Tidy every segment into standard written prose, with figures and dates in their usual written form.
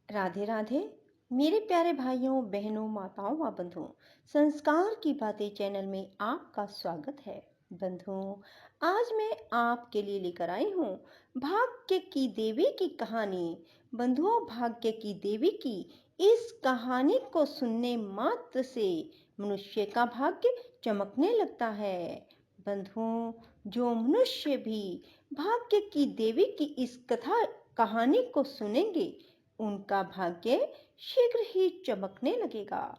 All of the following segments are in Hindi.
राधे राधे। मेरे प्यारे भाइयों बहनों माताओं व बंधुओं, संस्कार की बातें चैनल में आपका स्वागत है। बंधुओं, आज मैं आपके लिए लेकर आई हूँ भाग्य की देवी की कहानी। बंधुओं, भाग्य की देवी की इस कहानी को सुनने मात्र से मनुष्य का भाग्य चमकने लगता है। बंधुओं, जो मनुष्य भी भाग्य की देवी की इस कहानी को सुनेंगे उनका भाग्य शीघ्र ही चमकने लगेगा।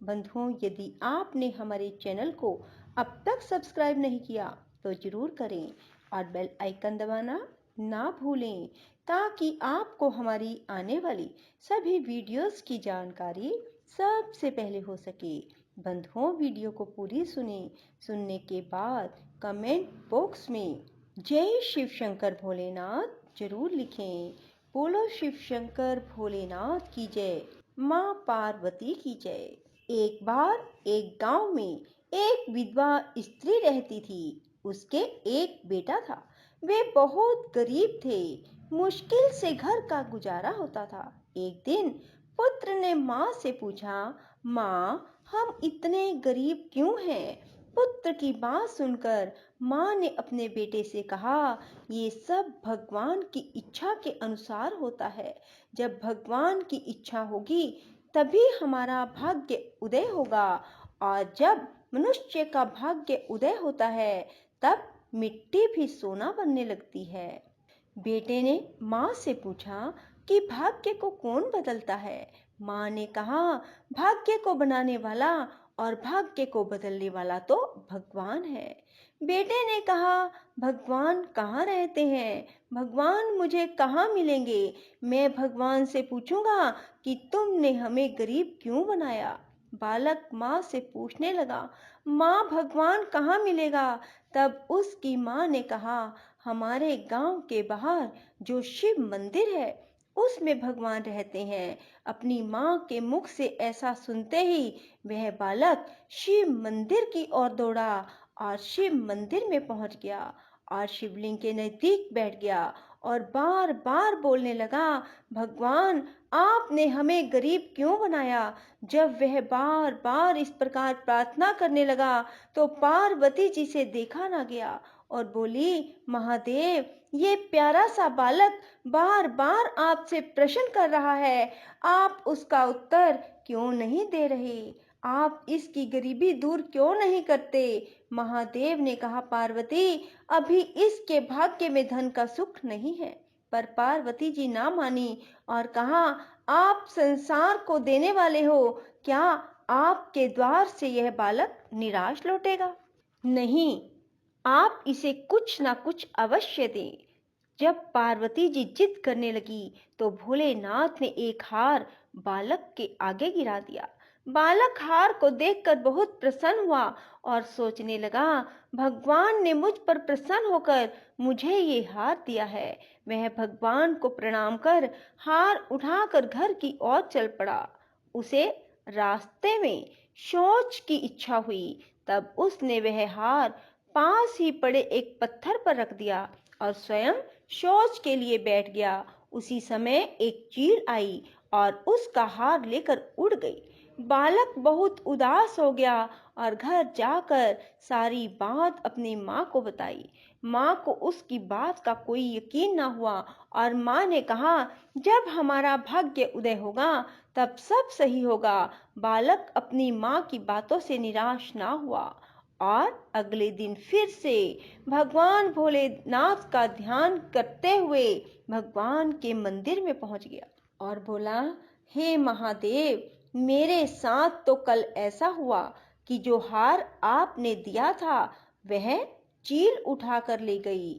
बंधुओं, यदि आपने हमारे चैनल को अब तक सब्सक्राइब नहीं किया तो जरूर करें और बेल आइकन दबाना ना भूलें, ताकि आपको हमारी आने वाली सभी वीडियोस की जानकारी सबसे पहले हो सके। बंधुओं, वीडियो को पूरी सुनने के बाद कमेंट बॉक्स में जय शिव शंकर भोलेनाथ जरूर लिखें। बोलो शिव शंकर भोलेनाथ की जय, माँ पार्वती की जय। एक बार एक गांव में एक विधवा स्त्री रहती थी। उसके एक बेटा था। वे बहुत गरीब थे। मुश्किल से घर का गुजारा होता था। एक दिन पुत्र ने माँ से पूछा, माँ, हम इतने गरीब क्यों हैं? पुत्र की बात सुनकर माँ ने अपने बेटे से कहा, ये सब भगवान की इच्छा के अनुसार होता है। जब भगवान की इच्छा होगी तभी हमारा भाग्य उदय होगा, और जब मनुष्य का भाग्य उदय होता है तब मिट्टी भी सोना बनने लगती है। बेटे ने माँ से पूछा कि भाग्य को कौन बदलता है? माँ ने कहा, भाग्य को बनाने वाला और भाग्य को बदलने वाला तो भगवान है। बेटे ने कहा, भगवान कहाँ रहते हैं? भगवान मुझे कहाँ मिलेंगे? मैं भगवान से पूछूंगा कि तुमने हमें गरीब क्यों बनाया। बालक माँ से पूछने लगा, माँ, भगवान कहाँ मिलेगा? तब उसकी माँ ने कहा, हमारे गांव के बाहर जो शिव मंदिर है उसमें भगवान रहते हैं। अपनी माँ के मुख से ऐसा सुनते ही वह बालक शिव मंदिर की ओर दौड़ा और शिव मंदिर में पहुंच गया और शिवलिंग के नजदीक बैठ गया और बार बार बोलने लगा, भगवान, आपने हमें गरीब क्यों बनाया? जब वह बार बार इस प्रकार प्रार्थना करने लगा तो पार्वती जी से देखा ना गया और बोली, महादेव, ये प्यारा सा बालक बार बार आपसे प्रश्न कर रहा है, आप उसका उत्तर क्यों नहीं दे रहे? आप इसकी गरीबी दूर क्यों नहीं करते? महादेव ने कहा, पार्वती, अभी इसके भाग्य में धन का सुख नहीं है। पर पार्वती जी ना मानी और कहा, आप संसार को देने वाले हो, क्या आपके द्वार से यह बालक निराश लौटेगा? नहीं, आप इसे कुछ ना कुछ अवश्य दें। जब पार्वती जी जिद करने लगी तो भोलेनाथ ने एक हार बालक के आगे गिरा दिया। बालक हार को देखकर बहुत प्रसन्न हुआ और सोचने लगा, भगवान ने मुझ पर प्रसन्न होकर मुझे ये हार दिया है। वह भगवान को प्रणाम कर हार उठाकर घर की ओर चल पड़ा। उसे रास्ते में शौच की इच्छा हुई। तब उसने वह हार पास ही पड़े एक पत्थर पर रख दिया और स्वयं शौच के लिए बैठ गया। उसी समय एक चील आई और उसका हार लेकर उड़ गई। बालक बहुत उदास हो गया और घर जाकर सारी बात अपनी माँ को बताई। माँ को उसकी बात का कोई यकीन ना हुआ और माँ ने कहा, जब हमारा भाग्य उदय होगा तब सब सही होगा। बालक अपनी माँ की बातों से निराश ना हुआ और अगले दिन फिर से भगवान भोलेनाथ का ध्यान करते हुए भगवान के मंदिर में पहुंच गया और बोला, हे महादेव, मेरे साथ तो कल ऐसा हुआ कि जो हार आपने दिया था वह चील उठा कर ले गई।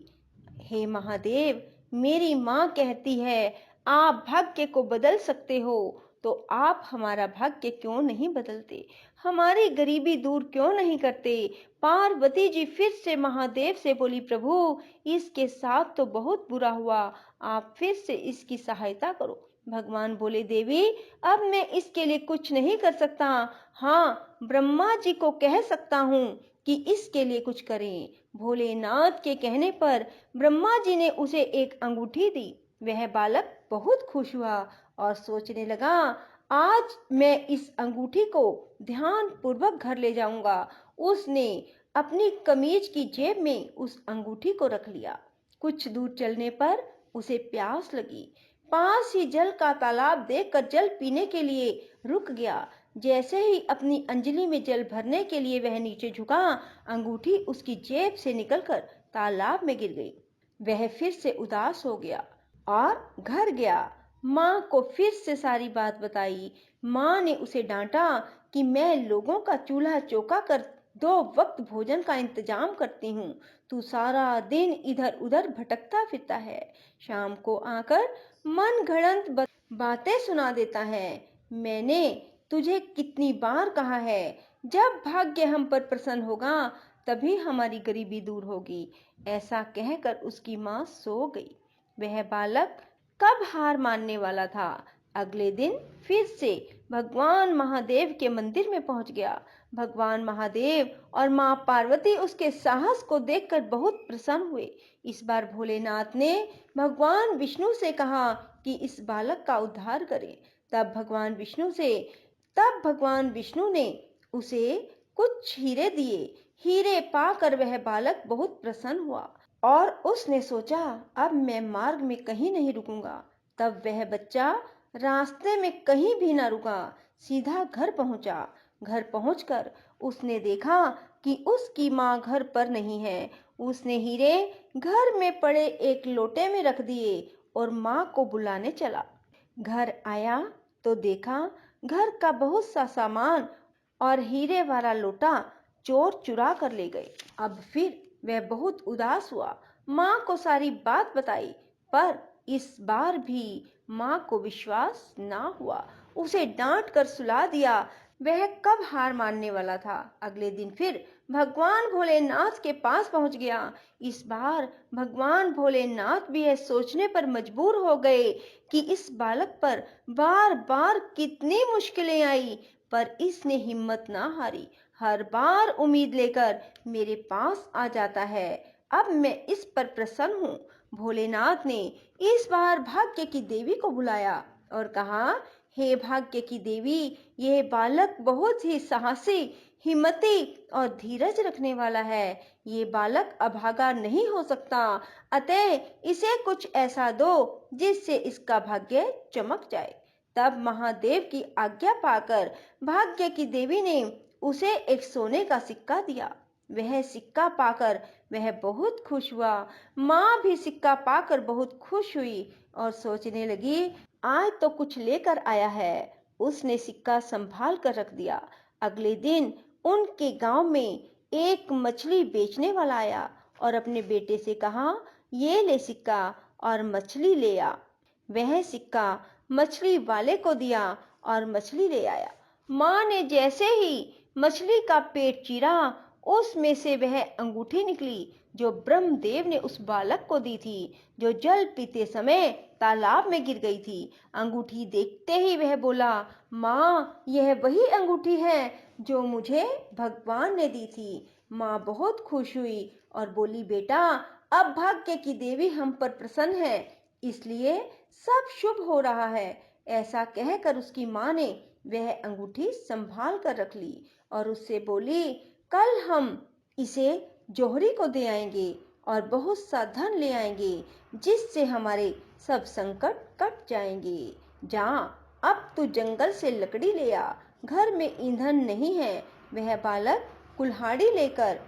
हे महादेव, मेरी माँ कहती है आप भाग्य को बदल सकते हो, तो आप हमारा भाग्य क्यों नहीं बदलते? हमारी गरीबी दूर क्यों नहीं करते? पार्वती जी फिर से महादेव से बोली, प्रभु, इसके साथ तो बहुत बुरा हुआ, आप फिर से इसकी सहायता करो। भगवान बोले, देवी, अब मैं इसके लिए कुछ नहीं कर सकता। हाँ, ब्रह्मा जी को कह सकता हूँ कि इसके लिए कुछ करें। भोलेनाथ के कहने पर ब्रह्मा जी ने उसे एक अंगूठी दी। वह बालक बहुत खुश हुआ और सोचने लगा, आज मैं इस अंगूठी को ध्यान पूर्वक घर ले जाऊंगा। उसने अपनी कमीज की जेब में उस अंगूठी को रख लिया। कुछ दूर चलने पर उसे प्यास लगी। पास ही जल का तालाब देखकर जल पीने के लिए रुक गया। जैसे ही अपनी अंजलि में जल भरने के लिए वह नीचे झुका, अंगूठी उसकी जेब से निकलकर तालाब में गिर गई। वह फिर से उदास हो गया और घर गया। माँ को फिर से सारी बात बताई। माँ ने उसे डांटा कि मैं लोगों का चूल्हा चौका कर 2 वक्त भोजन का इंतजाम करती हूँ। तू सारा दिन इधर उधर भटकता फिरता है। शाम को आकर मन घड़ंत बातें सुना देता है। मैंने तुझे कितनी बार कहा है, जब भाग्य हम पर प्रसन्न होगा तभी हमारी गरीबी दूर होगी। ऐसा कहकर उसकी माँ सो गई। वह बालक कब हार मानने वाला था। अगले दिन फिर से भगवान महादेव के मंदिर में पहुंच गया। भगवान महादेव और माँ पार्वती उसके साहस को देखकर बहुत प्रसन्न हुए। इस बार भोलेनाथ ने भगवान विष्णु से कहा कि इस बालक का उद्धार करें। तब भगवान विष्णु ने उसे कुछ हीरे दिए। हीरे पाकर वह बालक बहुत प्रसन्न हुआ और उसने सोचा, अब मैं मार्ग में कहीं नहीं रुकूंगा। तब वह बच्चा रास्ते में कहीं भी न रुका, सीधा घर पहुंचा। घर पहुंचकर उसने देखा कि उसकी माँ घर पर नहीं है। उसने हीरे घर में पड़े एक लोटे में रख दिए और माँ को बुलाने चला। घर आया तो देखा घर का बहुत सा सामान और हीरे वाला लोटा चोर चुरा कर ले गए। अब फिर वह बहुत उदास हुआ। माँ को सारी बात बताई, पर इस बार भी माँ को विश्वास ना हुआ। उसे डांट कर सुला दिया। वह कब हार मानने वाला था। अगले दिन फिर भगवान भोलेनाथ के पास पहुंच गया। इस बार भगवान भोलेनाथ भी यह सोचने पर मजबूर हो गए कि इस बालक पर बार बार कितनी मुश्किलें आई, पर इसने हिम्मत ना हारी। हर बार उम्मीद लेकर मेरे पास आ जाता है। अब मैं इस पर प्रसन्न हूँ। भोलेनाथ ने इस बार भाग्य की देवी को बुलाया और कहा, हे भाग्य की देवी, यह बालक बहुत ही साहसी, हिम्मती और धीरज रखने वाला है। ये बालक अभागा नहीं हो सकता, अतः इसे कुछ ऐसा दो जिससे इसका भाग्य चमक जाए। तब महादेव की आज्ञा पाकर भाग्य की देवी ने उसे एक सोने का सिक्का दिया। वह सिक्का पाकर वह बहुत खुश हुआ। माँ भी सिक्का पाकर बहुत खुश हुई और सोचने लगी, आज तो कुछ लेकर आया है। उसने सिक्का संभाल कर रख दिया। अगले दिन उनके गांव में एक मछली बेचने वाला आया और अपने बेटे से कहा, ये ले सिक्का और मछली ले आ। वह सिक्का मछली वाले को दिया और मछली ले आया। माँ ने जैसे ही मछली का पेट चीरा, उसमें से वह अंगूठी निकली जो ब्रह्मदेव ने उस बालक को दी थी, जो जल पीते समय तालाब में गिर गई थी। अंगूठी देखते ही वह बोला, माँ, यह वही अंगूठी है जो मुझे भगवान ने दी थी। माँ बहुत खुश हुई और बोली, बेटा, अब भाग्य की देवी हम पर प्रसन्न है, इसलिए सब शुभ हो रहा है। ऐसा कहकर उसकी माँ ने वह अंगूठी संभाल कर रख ली और उससे बोली, कल हम इसे जौहरी को दे आएंगे और बहुत सा धन ले आएंगे, जिससे हमारे सब संकट कट जाएंगे। जा, अब तू जंगल से लकड़ी ले आ, घर में ईंधन नहीं है। वह बालक कुल्हाड़ी लेकर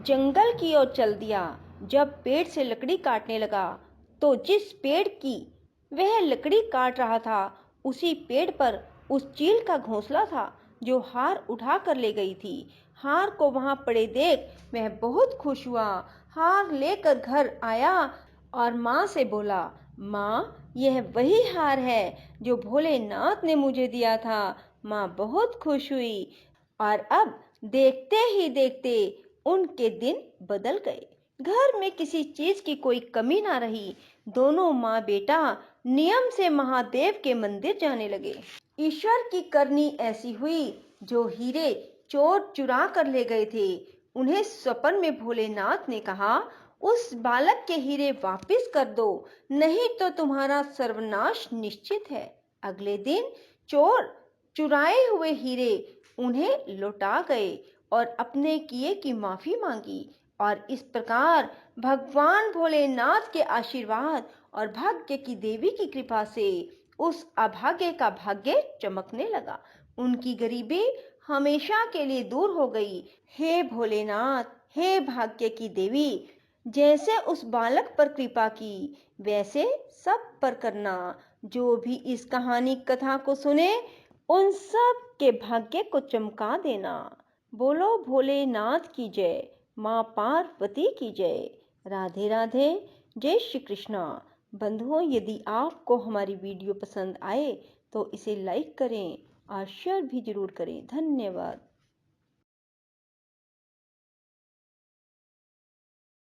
जंगल की ओर चल दिया। जब पेड़ से लकड़ी काटने लगा तो जिस पेड़ की वह लकड़ी काट रहा था, उसी पेड़ पर उस चील का घोंसला था जो हार उठा कर ले गई थी। हार को वहां पड़े देख वह बहुत खुश हुआ। हार लेकर घर आया और माँ से बोला, माँ, यह वही हार है जो भोलेनाथ ने मुझे दिया था। माँ बहुत खुश हुई और अब देखते ही देखते उनके दिन बदल गए। घर में किसी चीज की कोई कमी ना रही। दोनों माँ बेटा नियम से महादेव के मंदिर जाने लगे। ईश्वर की करनी ऐसी हुई, जो हीरे चोर चुरा कर ले गए थे, उन्हें स्वप्न में भोलेनाथ ने कहा, उस बालक के हीरे वापस कर दो, नहीं तो तुम्हारा सर्वनाश निश्चित है। अगले दिन चोर चुराए हुए हीरे उन्हें लौटा गए और अपने किए की माफी मांगी। और इस प्रकार भगवान भोलेनाथ के आशीर्वाद और भाग्य की देवी की कृपा से उस अभागे का भाग्य चमकने लगा। उनकी गरीबी हमेशा के लिए दूर हो गई। हे भोलेनाथ, हे भाग्य की देवी, जैसे उस बालक पर कृपा की वैसे सब पर करना। जो भी इस कहानी कथा को सुने उन सब के भाग्य को चमका देना। बोलो भोलेनाथ की जय, माँ पार्वती की जय। राधे राधे, जय श्री कृष्णा। बंधुओं, यदि आपको हमारी वीडियो पसंद आए तो इसे लाइक करें और शेयर भी जरूर करें। धन्यवाद।